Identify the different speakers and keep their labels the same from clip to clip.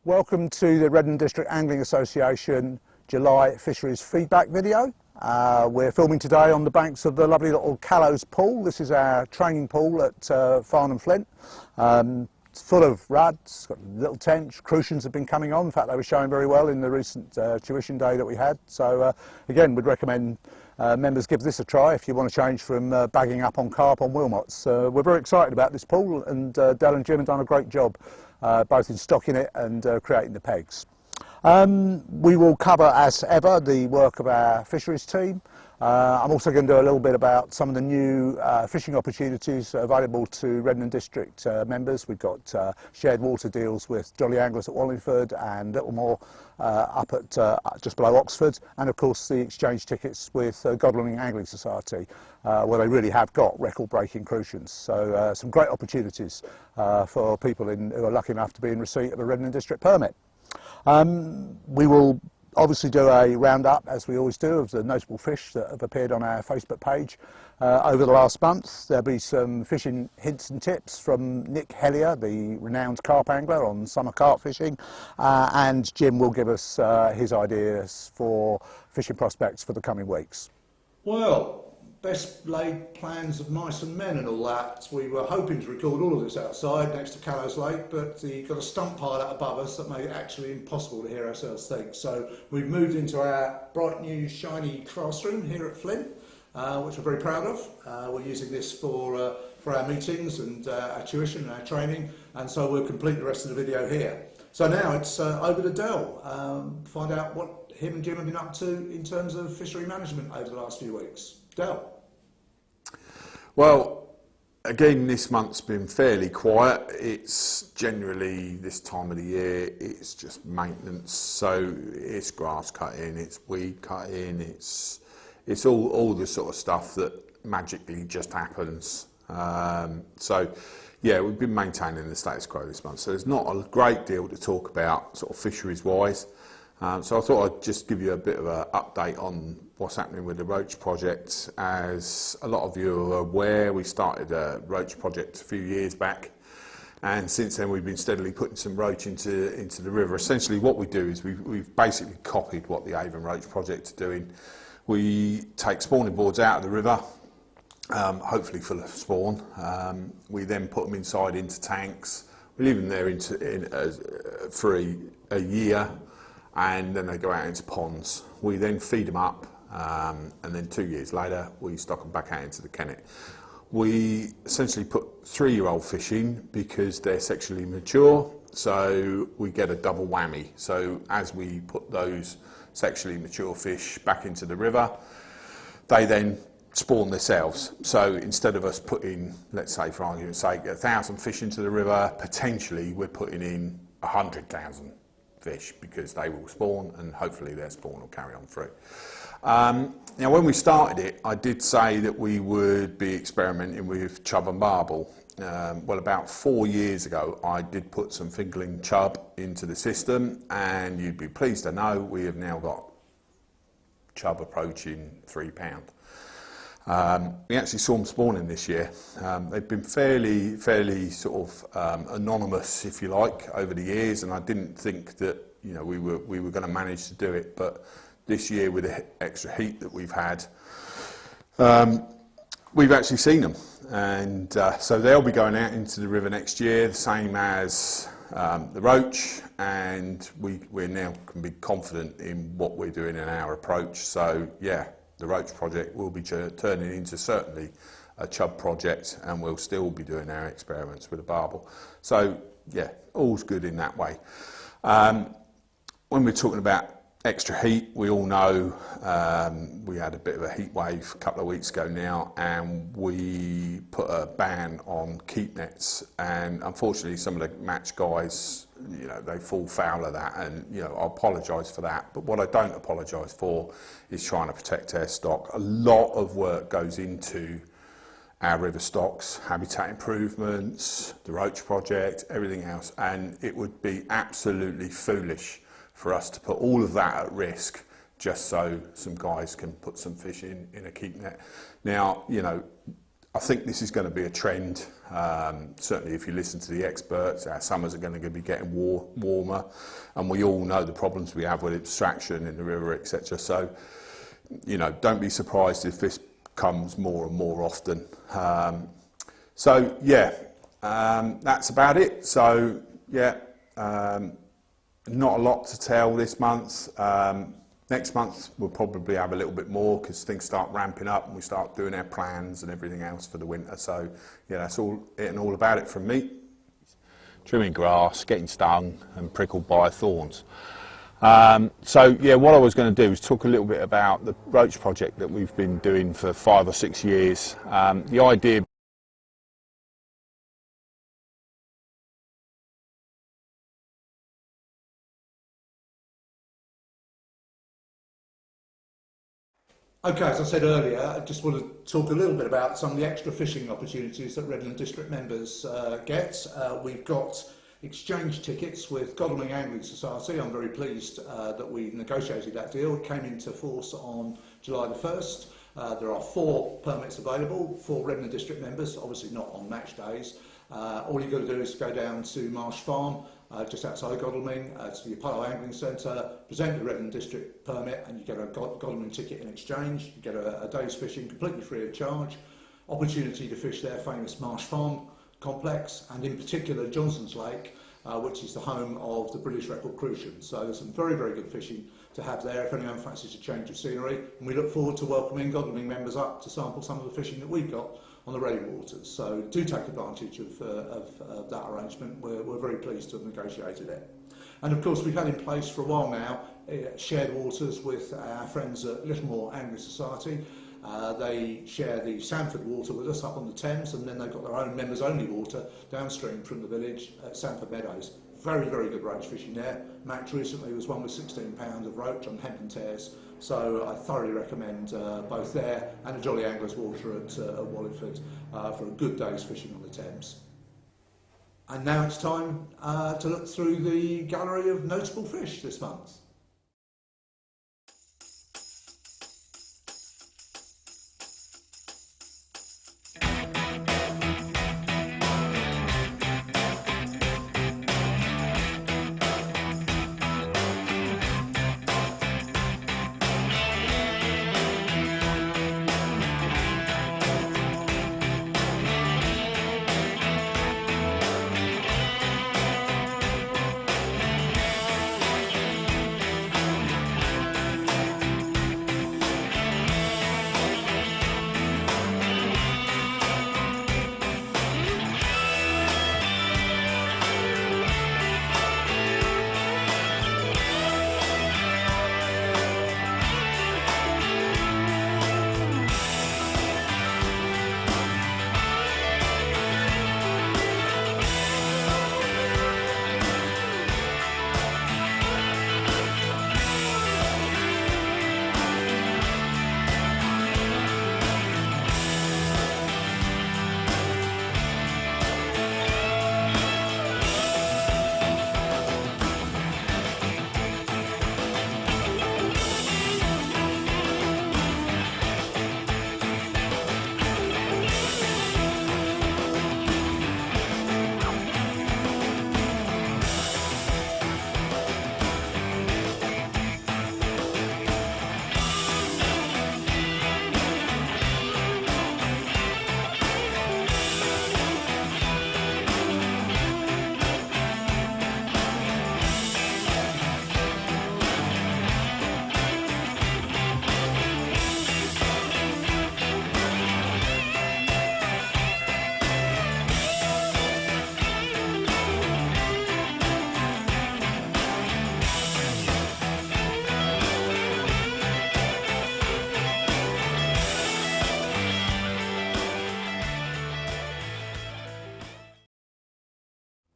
Speaker 1: Welcome to the Redden District Angling Association July Fisheries feedback video. We're filming today on the banks of the lovely little Callows pool. This is our training pool at Farnham Flint. It's full of ruds, got little tench, crucians have been coming on. In fact, they were showing very well in the recent tuition day that we had. So again, we'd recommend members give this a try if you want to change from bagging up on carp on Wilmots. We're very excited about this pool, and Del and Jim have done a great job both in stocking it and creating the pegs. We will cover, as ever, the work of our fisheries team. I'm also going to do a little bit about some of the new fishing opportunities available to Redden District members. We've got shared water deals with Jolly Anglers at Wallingford and little more up at just below Oxford, and of course the exchange tickets with Godalming Angling Society, where they really have got record-breaking crucians. So some great opportunities for people who are lucky enough to be in receipt of a Redden District permit. We will obviously do a roundup, as we always do, of the notable fish that have appeared on our Facebook page over the last month. There'll be some fishing hints and tips from Nick Hellier, the renowned carp angler, on summer carp fishing, and Jim will give us his ideas for fishing prospects for the coming weeks.
Speaker 2: Well, best laid plans of mice and men and all that. We were hoping to record all of this outside next to Callows Lake, but you've got a stump pile out above us that made it actually impossible to hear ourselves think. So we've moved into our bright new shiny classroom here at Flint, which we're very proud of. We're using this for our meetings and our tuition and our training, and so we'll complete the rest of the video here. So now it's over to Del, find out what him and Jim have been up to in terms of fishery management over the last few weeks. Del.
Speaker 3: Well, again, this month's been fairly quiet. It's generally this time of the year, it's just maintenance. So it's grass cutting, it's weed cutting, it's all the sort of stuff that magically just happens. So yeah, we've been maintaining the status quo this month. So there's not a great deal to talk about sort of fisheries wise. So I thought I'd just give you a bit of an update on what's happening with the roach project. As a lot of you are aware, we started a roach project a few years back, and since then we've been steadily putting some roach into the river. Essentially what we do is we've basically copied what the Avon Roach project are doing. We take spawning boards out of the river, hopefully full of spawn. We then put them inside into tanks. We leave them there for a year, and then they go out into ponds. We then feed them up, and then 2 years later we stock them back out into the kennet. We essentially put 3-year-old fish in because they're sexually mature, so we get a double whammy. So as we put those sexually mature fish back into the river, they then spawn themselves. So instead of us putting, let's say for argument's sake, 1,000 fish into the river, potentially we're putting in 100,000 fish, because they will spawn and hopefully their spawn will carry on through. Now when we started it, I did say that we would be experimenting with chub and barbel. Well, about 4 years ago I did put some fingling chub into the system, and you'd be pleased to know we have now got chub approaching £3. We actually saw them spawning this year. They've been fairly sort of anonymous, if you like, over the years, and I didn't think that we were going to manage to do it. But this year, with the extra heat that we've had, we've actually seen them, and so they'll be going out into the river next year, the same as the roach, and we now can be confident in what we're doing in our approach. So yeah, the roach project will be turning into certainly a chub project, and we'll still be doing our experiments with the barbel. So yeah, all's good in that way. When we're talking about extra heat, we all know we had a bit of a heat wave a couple of weeks ago now, and we put a ban on keep nets, and unfortunately some of the match guys, they fall foul of that, and I apologise for that. But what I don't apologise for is trying to protect our stock. A lot of work goes into our river stocks, habitat improvements, the roach project, everything else, and it would be absolutely foolish for us to put all of that at risk just so some guys can put some fish in a keep net. Now, I think this is going to be a trend. Certainly if you listen to the experts, our summers are going to be getting warmer, and we all know the problems we have with extraction in the river, etc. So, you know, don't be surprised if this comes more and more often. So yeah, that's about it. So yeah, not a lot to tell this month. Next month we'll probably have a little bit more because things start ramping up and we start doing our plans and everything else for the winter. So yeah, that's all it and all about it from me. Trimming grass, getting stung and prickled by thorns. So yeah, what I was going to do is talk a little bit about the roach project that we've been doing for 5 or 6 years. The idea
Speaker 2: Okay, as I said earlier, I just want to talk a little bit about some of the extra fishing opportunities that Redland District members get. We've got exchange tickets with Godalming Angling Society. I'm very pleased that we negotiated that deal. It came into force on July the 1st. There are 4 permits available for Redland District members, obviously not on match days. All you've got to do is go down to Marsh Farm, just outside Godalming, to the Apollo Angling Centre, present your Redland District permit, and you get a Godalming ticket in exchange. You get a day's fishing completely free of charge, opportunity to fish their famous Marsh Farm complex, and in particular Johnson's Lake, which is the home of the British record crucian. So there's some very, very good fishing to have there if anyone fancies a change of scenery, and we look forward to welcoming Godalming members up to sample some of the fishing that we've got on the Reading waters. So do take advantage of that arrangement. We're very pleased to have negotiated it. And of course we've had in place for a while now shared waters with our friends at Littlemore Angling Society. They share the Sanford water with us up on the Thames, and then they've got their own members only water downstream from the village at Sanford Meadows. Very, very good roach fishing there. Max recently was one with 16 pounds of roach on Hempen Tears. So I thoroughly recommend both there and the Jolly Anglers Water at Wallingford for a good day's fishing on the Thames. And now it's time to look through the gallery of notable fish this month.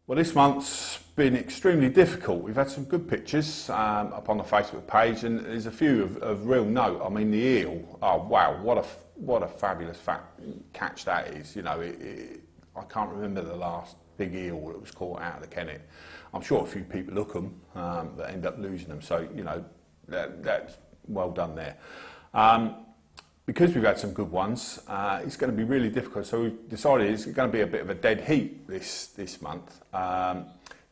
Speaker 3: Well, this month's been extremely difficult. We've had some good pictures up on the Facebook page, and there's a few of real note. I mean, the eel. Oh wow, what a fabulous catch that is. You know, I can't remember the last big eel that was caught out of the Kennet. I'm sure a few people hook them that end up losing them. So you know, that's well done there. because we've had some good ones, it's going to be really difficult. So we've decided it's going to be a bit of a dead heat this month.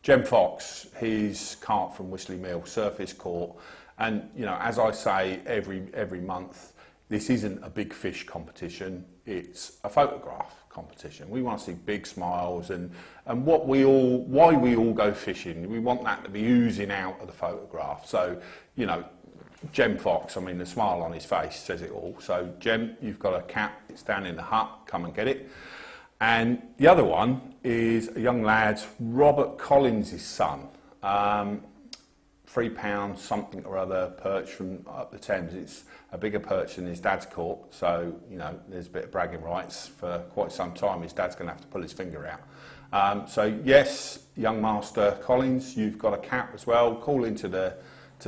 Speaker 3: Jem Fox, his cart from Wisley Mill, surface caught, and as I say every month, this isn't a big fish competition. It's a photograph competition. We want to see big smiles and why we all go fishing. We want that to be oozing out of the photograph. So Jem Fox, I mean, the smile on his face says it all. So, Jem, you've got a cap, it's down in the hut, come and get it. And the other one is a young lad, Robert Collins' son. £3 something or other perch from up the Thames. It's a bigger perch than his dad's caught. So, there's a bit of bragging rights for quite some time. His dad's going to have to pull his finger out. So, yes, young Master Collins, you've got a cap as well. Call into the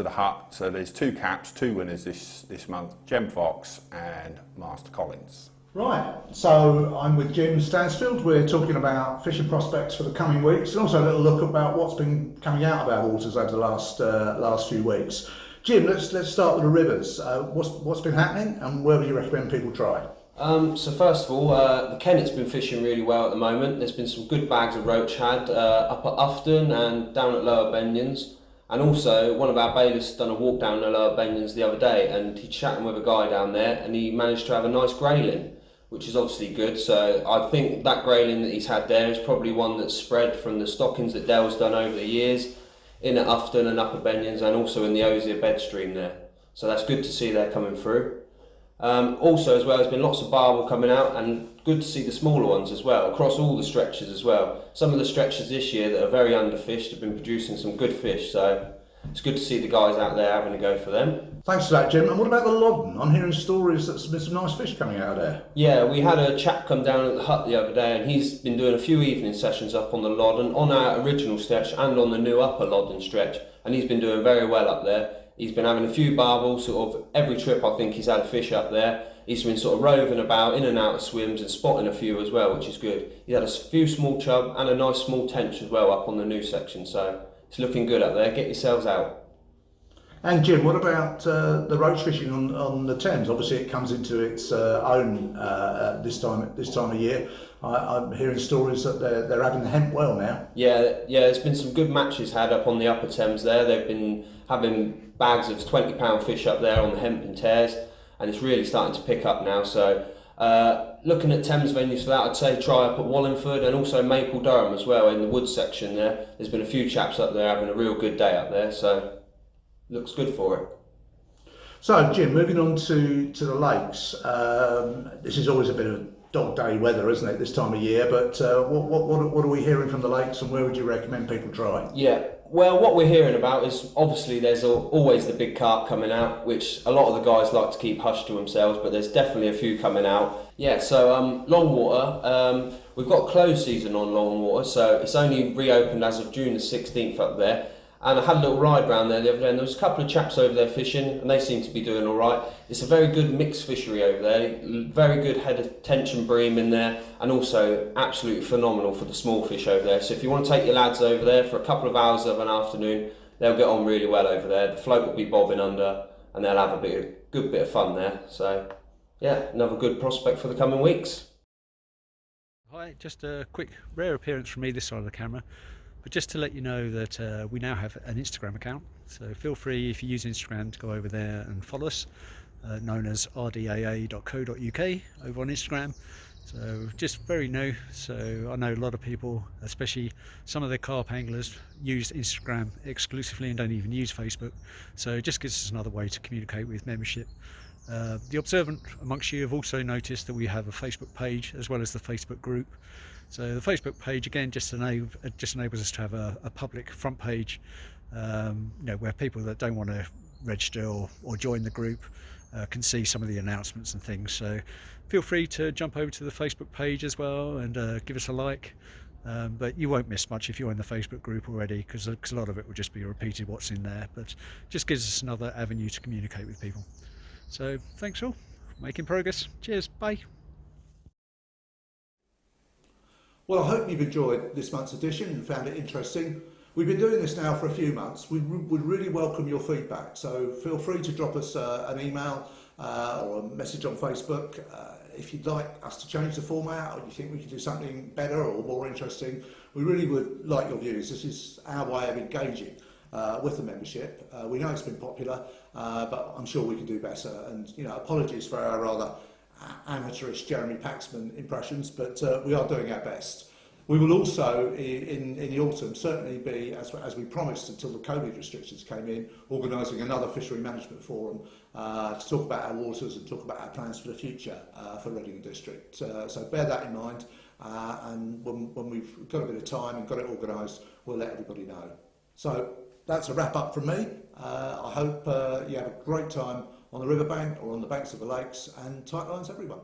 Speaker 3: hut. So there's 2 caps, 2 winners this month, Jem Fox and Master Collins.
Speaker 2: Right, so I'm with Jim Stansfield. We're talking about fishing prospects for the coming weeks and also a little look about what's been coming out of our waters over the last few weeks. Jim, let's start with the rivers. What's been happening and where would you recommend people try?
Speaker 4: So first of all, the Kennet's been fishing really well at the moment. There's been some good bags of roach had up at Ufton and down at Lower Benyons. And also, one of our bailiffs done a walk down the Lower Benyons the other day, and he's chatting with a guy down there, and he managed to have a nice grayling, which is obviously good. So I think that grayling that he's had there is probably one that's spread from the stockings that Dell's done over the years, in at Ufton and Upper Benyons, and also in the Osier bed stream there. So that's good to see they're coming through. Also as well, there's been lots of barbel coming out, and good to see the smaller ones as well, across all the stretches as well. Some of the stretches this year that are very underfished have been producing some good fish, so it's good to see the guys out there having a go for them.
Speaker 2: Thanks for that, Jim. And what about the Loddon? I'm hearing stories that there's been some nice fish coming out of there.
Speaker 4: Yeah, we had a chap come down at the hut the other day, and he's been doing a few evening sessions up on the Loddon, on our original stretch and on the new upper Loddon stretch, and he's been doing very well up there. He's been having a few barbels, sort of every trip I think he's had a fish up there. He's been sort of roving about in and out of swims and spotting a few as well, which is good. He had a few small chub and a nice small tench as well up on the new section, so it's looking good up there. Get yourselves out.
Speaker 2: And Jim, what about the roach fishing on the Thames? Obviously, it comes into its own this time of year. I'm hearing stories that they're having the hemp well now.
Speaker 4: Yeah. There's been some good matches had up on the Upper Thames there. They've been having bags of £20 fish up there on the hemp and tears, and it's really starting to pick up now. So looking at Thames venues for that, I'd say try up at Wallingford and also Maple Durham as well in the woods section there. There's been a few chaps up there having a real good day up there, so looks good for it.
Speaker 2: So Jim, moving on to the lakes. This is always a bit of dog day weather, isn't it, this time of year? But what are we hearing from the lakes, and where would you recommend people try?
Speaker 4: Yeah, well, what we're hearing about is obviously there's always the big carp coming out, which a lot of the guys like to keep hushed to themselves, but there's definitely a few coming out. Yeah, so Longwater, we've got a closed season on Longwater, so it's only reopened as of June the 16th up there. And I had a little ride round there the other day, and there was a couple of chaps over there fishing, and they seem to be doing all right. It's a very good mixed fishery over there, very good head of tension bream in there, and also absolutely phenomenal for the small fish over there. So if you want to take your lads over there for a couple of hours of an afternoon, they'll get on really well over there. The float will be bobbing under, and they'll have a good bit of fun there. So yeah, another good prospect for the coming weeks.
Speaker 5: Hi, just a quick rare appearance from me this side of the camera. But just to let you know that we now have an Instagram account, so feel free, if you use Instagram, to go over there and follow us, known as RDAA.co.uk over on Instagram. So just very new, so I know a lot of people, especially some of the carp anglers, use Instagram exclusively and don't even use Facebook, so it just gives us another way to communicate with membership. The observant amongst you have also noticed that we have a Facebook page as well as the Facebook group. So the Facebook page again just enables us to have a public front page, where people that don't want to register or join the group can see some of the announcements and things. So feel free to jump over to the Facebook page as well and give us a like. But you won't miss much if you're in the Facebook group already, because a lot of it will just be repeated what's in there. But just gives us another avenue to communicate with people. So thanks all, making progress. Cheers, bye.
Speaker 2: Well, I hope you've enjoyed this month's edition and found it interesting. We've been doing this now for a few months. We would really welcome your feedback, so feel free to drop us an email or a message on Facebook. If you'd like us to change the format, or you think we could do something better or more interesting, we really would like your views. This is our way of engaging with the membership. We know it's been popular, but I'm sure we can do better. And apologies for our rather amateurish Jeremy Paxman impressions, but we are doing our best. We will also, in the autumn, certainly be, as we promised until the COVID restrictions came in, organising another fishery management forum to talk about our waters and talk about our plans for the future for Reading District. So bear that in mind, and when we've got a bit of time and got it organised, we'll let everybody know. So that's a wrap up from me. I hope you have a great time on the riverbank or on the banks of the lakes, and tight lines everyone.